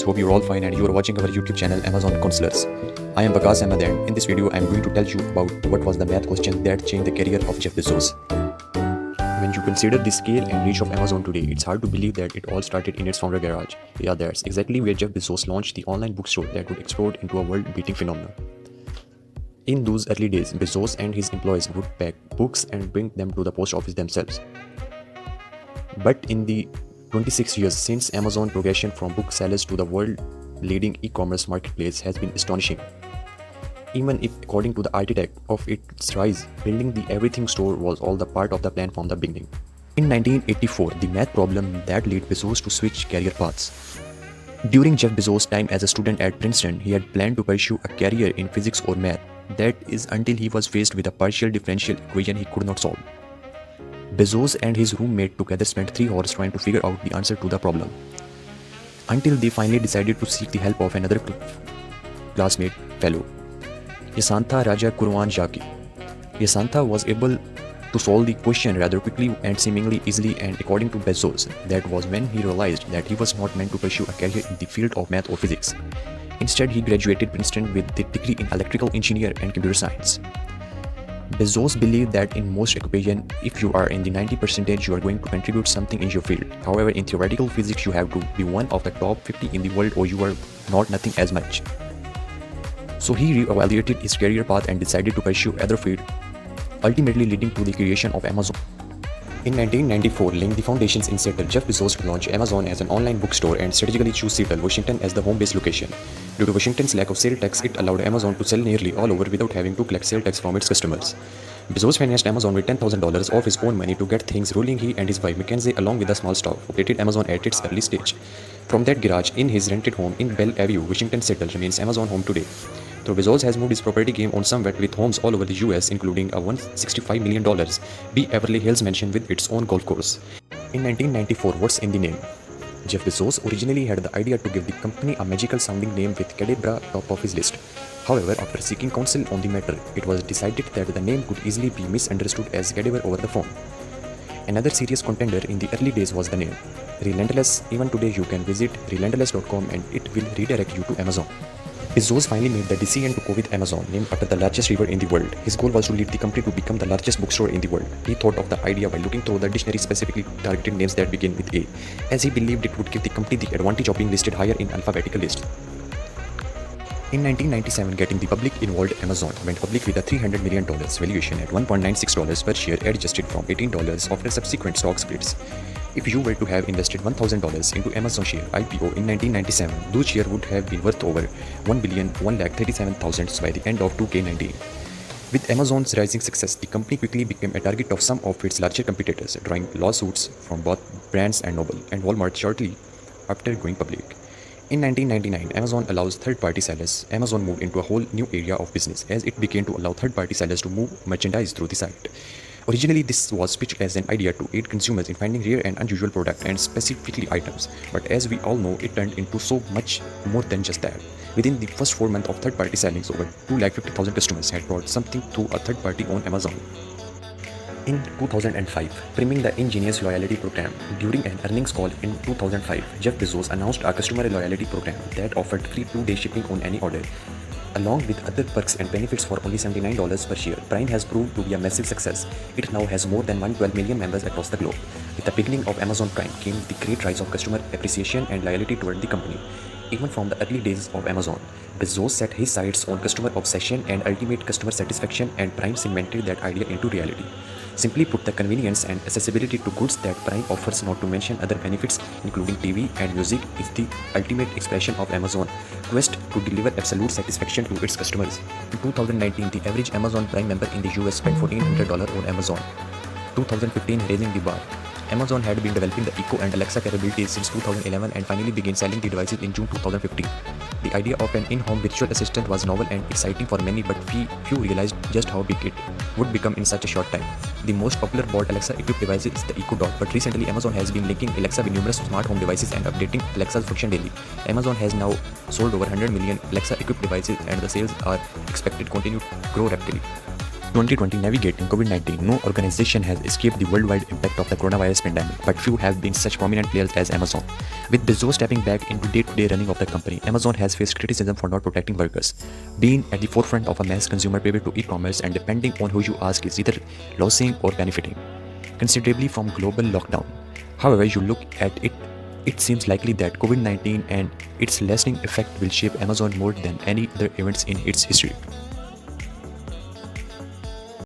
hope you're all fine and you are watching our YouTube channel Amazon Counselors. I am Bakas Ahmed and in this video I am going to tell you about what was the math question that changed the career of Jeff Bezos. When you consider the scale and reach of Amazon today, it's hard to believe that it all started in its founder garage. Yeah, that's exactly where Jeff Bezos launched the online bookstore that would explode into a world-beating phenomenon. In those early days, Bezos and his employees would pack books and bring them to the post office themselves. But in the 26 years since Amazon progression from booksellers to the world-leading e-commerce marketplace has been astonishing. Even if, according to the architect of its rise, building the everything store was all the part of the plan from the beginning. In 1984, the math problem that led Bezos to switch career paths. During Jeff Bezos' time as a student at Princeton, he had planned to pursue a career in physics or math. That is until he was faced with a partial differential equation he could not solve. Bezos and his roommate together spent 3 hours trying to figure out the answer to the problem, until they finally decided to seek the help of another classmate fellow, Yasantha Raja Kurwan Jaki. Yasantha was able to solve the question rather quickly and seemingly easily, and according to Bezos, that was when he realized that he was not meant to pursue a career in the field of math or physics. Instead, he graduated Princeton with the degree in electrical engineer and computer science. Bezos believed that in most occupations, if you are in the 90%, you are going to contribute something in your field. However, in theoretical physics, you have to be one of the top 50 in the world or you are not nothing as much. So he re-evaluated his career path and decided to pursue other field, ultimately leading to the creation of Amazon. In 1994, laying the foundations in Seattle, Jeff Bezos launched Amazon as an online bookstore and strategically chose Seattle, Washington as the home-based location. Due to Washington's lack of sales tax, it allowed Amazon to sell nearly all over without having to collect sales tax from its customers. Bezos financed Amazon with $10,000 of his own money to get things rolling. He and his wife Mackenzie, along with a small staff, operated Amazon at its early stage. From that garage in his rented home in Bellevue, Washington, Seattle remains Amazon home today. Though Bezos has moved his property game on somewhat with homes all over the US, including a $165 million Beverly Hills mansion with its own golf course. In 1994, what's in the name? Jeff Bezos originally had the idea to give the company a magical sounding name with Cadabra top of his list. However, after seeking counsel on the matter, it was decided that the name could easily be misunderstood as Cadabra over the phone. Another serious contender in the early days was the name Relentless. Even today you can visit relentless.com and it will redirect you to Amazon. Bezos finally made the decision to go with Amazon, named after the largest river in the world. His goal was to lead the company to become the largest bookstore in the world. He thought of the idea by looking through the dictionary, specifically targeted names that begin with A, as he believed it would give the company the advantage of being listed higher in alphabetical list. In 1997, getting the public involved, Amazon went public with a $300 million valuation at $1.96 per share, adjusted from $18 after subsequent stock splits. If you were to have invested $1,000 into Amazon share IPO in 1997, those shares would have been worth over $1,137,000 by the end of 2K19. With Amazon's rising success, the company quickly became a target of some of its larger competitors, drawing lawsuits from both brands and Noble and Walmart shortly after going public. In 1999, Amazon allows third-party sellers. Amazon moved into a whole new area of business as it began to allow third-party sellers to move merchandise through the site. Originally, this was pitched as an idea to aid consumers in finding rare and unusual products and specifically items, but as we all know, it turned into so much more than just that. Within the first 4 months of third-party sellings, over 250,000 customers had bought something through a third party on Amazon. In 2005, priming the ingenious loyalty program, during an earnings call in 2005, Jeff Bezos announced a customer loyalty program that offered free 2-day shipping on any order. Along with other perks and benefits for only $79 per share, Prime has proved to be a massive success. It now has more than 112 million members across the globe. With the beginning of Amazon Prime came the great rise of customer appreciation and loyalty toward the company. Even from the early days of Amazon, Bezos set his sights on customer obsession and ultimate customer satisfaction, and Prime cemented that idea into reality. Simply put, the convenience and accessibility to goods that Prime offers, not to mention other benefits including TV and music, is the ultimate expression of Amazon's quest to deliver absolute satisfaction to its customers. In 2019, the average Amazon Prime member in the US spent $1,400 on Amazon. 2015, raising the bar. Amazon had been developing the Echo and Alexa capabilities since 2011 and finally began selling the devices in June 2015. The idea of an in-home virtual assistant was novel and exciting for many, but few realized just how big it would become in such a short time. The most popular bought Alexa-equipped device is the Echo Dot, but recently Amazon has been linking Alexa with numerous smart home devices and updating Alexa's function daily. Amazon has now sold over 100 million Alexa-equipped devices, and the sales are expected to continue to grow rapidly. 2020 navigating COVID-19. No organization has escaped the worldwide impact of the coronavirus pandemic, but few have been such prominent players as Amazon. With Bezos stepping back into day-to-day running of the company, Amazon has faced criticism for not protecting workers, being at the forefront of a mass consumer pivot to e-commerce, and depending on who you ask is either losing or benefiting considerably from global lockdown. However you look at it, it seems likely that COVID-19 and its lasting effect will shape Amazon more than any other events in its history.